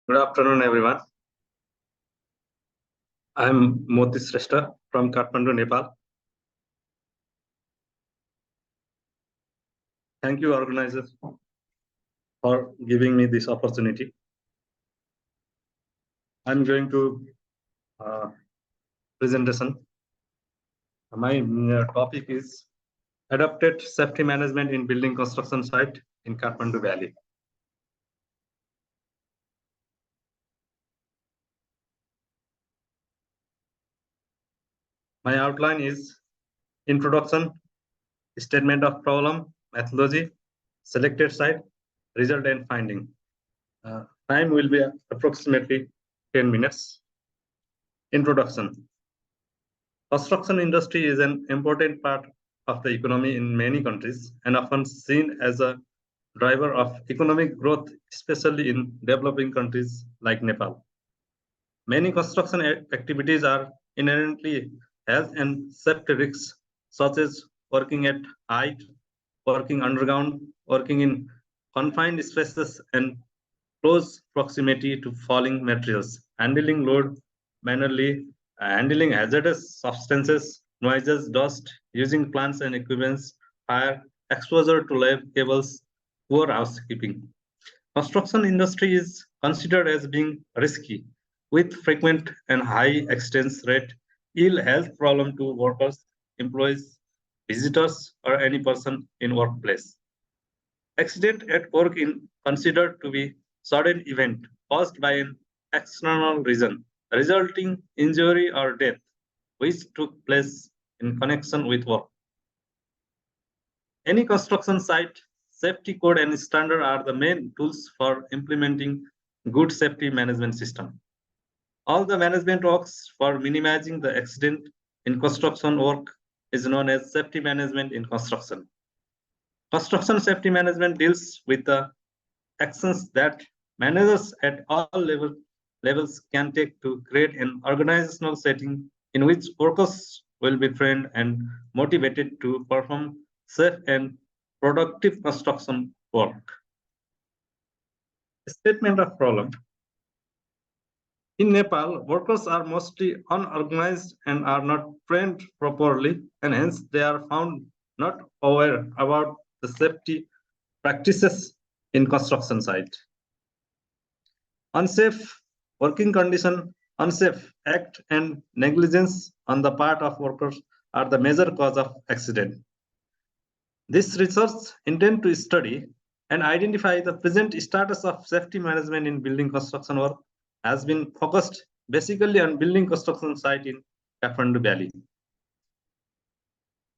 Good afternoon, everyone. I am Moti Shrestha from Kathmandu, Nepal. Thank you, organizers, for giving me this opportunity. I'm going to presentation. My topic is adapted safety management in building construction site in Kathmandu Valley. My outline is introduction, statement of problem, methodology, selected site, result and finding. Time will be approximately 10 minutes. Introduction. Construction industry is an important part of the economy in many countries and often seen as a driver of economic growth, especially in developing countries like Nepal. Many construction activities are inherently health and safety risks, such as working at height, working underground, working in confined spaces, and close proximity to falling materials, handling load manually, handling hazardous substances, noises, dust, using plants and equipments, fire, exposure to live cables, poor housekeeping. Construction industry is considered as being risky, with frequent and high accident rate, ill health problem to workers, employees, visitors, or any person in workplace. Accident at work is considered to be sudden event caused by an external reason, resulting injury or death, which took place in connection with work. Any construction site, safety code and standard are the main tools for implementing good safety management system. All the management works for minimizing the accident in construction work is known as safety management in construction. Construction safety management deals with the actions that managers at all levels can take to create an organizational setting in which workers will be trained and motivated to perform safe and productive construction work. Statement of problem. In Nepal, workers are mostly unorganized and are not trained properly, and hence they are found not aware about the safety practices in construction site. Unsafe working condition, unsafe act, and negligence on the part of workers are the major cause of accident. This research intends to study and identify the present status of safety management in building construction work has been focused basically on building construction site in Kathmandu Valley.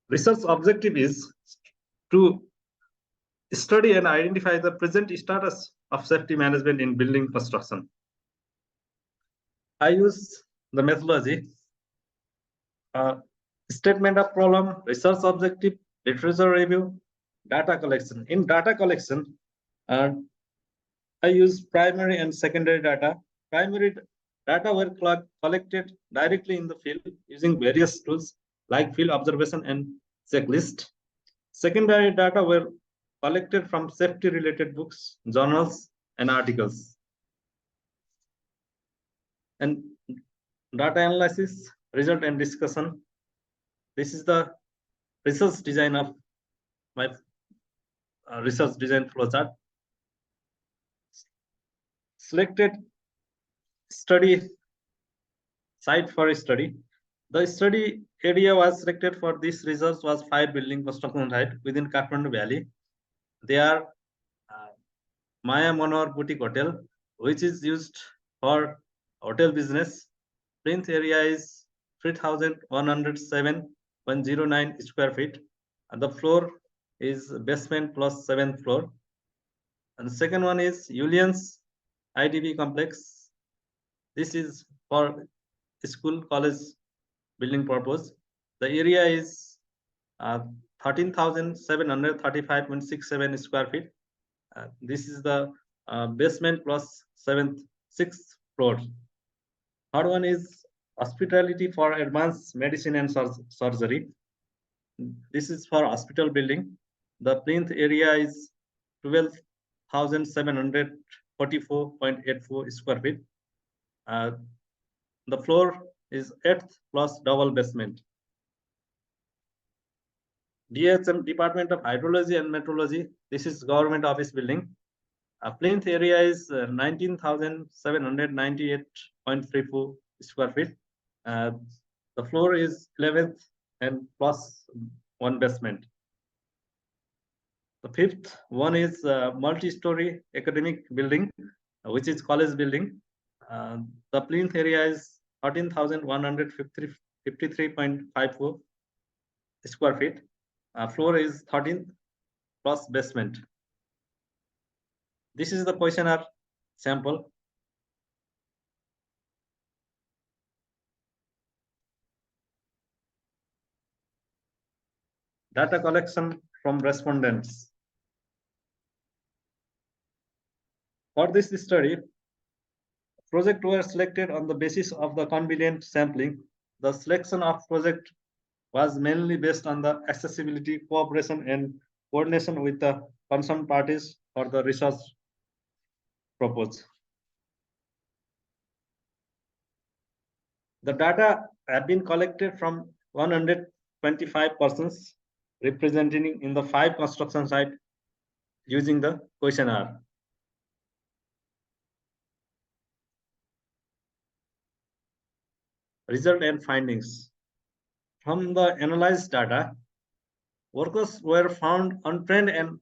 Research objective is to study and identify the present status of safety management in building construction. I use the methodology, statement of problem, research objective, literature review, data collection. In data collection, I use primary and secondary data. Primary data were collected directly in the field using various tools like field observation and checklist. Secondary data were collected from safety-related books, journals, and articles. And data analysis, result, and discussion. This is the research design of my research design flowchart. Selected study site for a study. The study area was selected for this research was 5 building construction site within Kathmandu Valley. They are Maya Manohar Boutique Hotel, which is used for hotel business. Plinth area is 3,107.09 square feet. And the floor is basement plus 7th floor. And the second one is Julian's IDB complex. This is for school, college building purpose. The area is 13,735.67 square feet. This is the basement plus 6th floor. Third one is hospitality for advanced medicine and surgery. This is for hospital building. The plinth area is 12,700 44.84 square feet. The floor is eighth plus double basement. DHM, Department of Hydrology and Meteorology. This is government office building. Plinth area is 19,798.34 square feet. The floor is 11th and plus one basement. The fifth one is multi-story academic building, which is college building. The plinth area is 13,153.54 square feet. Floor is 13th plus basement. This is the questionnaire sample. Data collection from respondents. For this study, projects were selected on the basis of the convenient sampling. The selection of project was mainly based on the accessibility, cooperation, and coordination with the concerned parties for the research proposed. The data have been collected from 125 persons representing in the 5 construction sites using the questionnaire. Result and findings. From the analyzed data, workers were found untrained and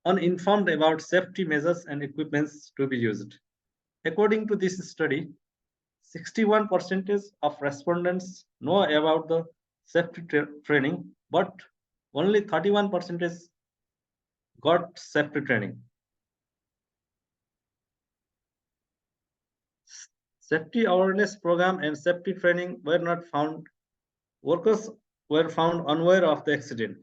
uninformed about safety measures and equipments to be used. According to this study, 61% of respondents know about the safety training, but only 31% got safety training. Safety awareness program and safety training were not found. Workers were found unaware of the accident.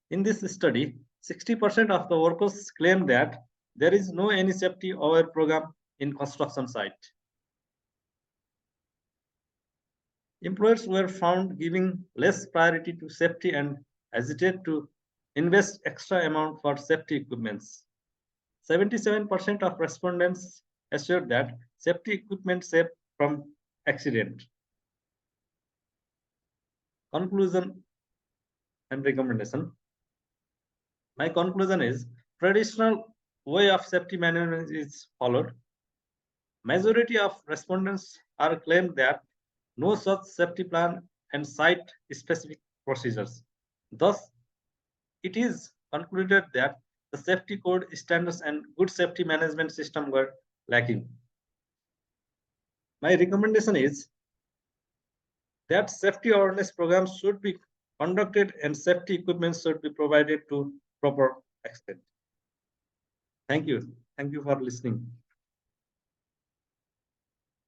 In this study, 60% of the workers claimed that there is no any safety aware program in construction site. Employers were found giving less priority to safety and hesitate to invest extra amount for safety equipments. 77% of respondents assured that safety equipment saved from accident. Conclusion and recommendation. My conclusion is traditional way of safety management is followed. Majority of respondents are claimed that no such safety plan and site specific procedures. Thus, it is concluded that the safety code standards and good safety management system were lacking. My recommendation is that safety awareness programs should be conducted and safety equipment should be provided to proper extent. Thank you. Thank you for listening.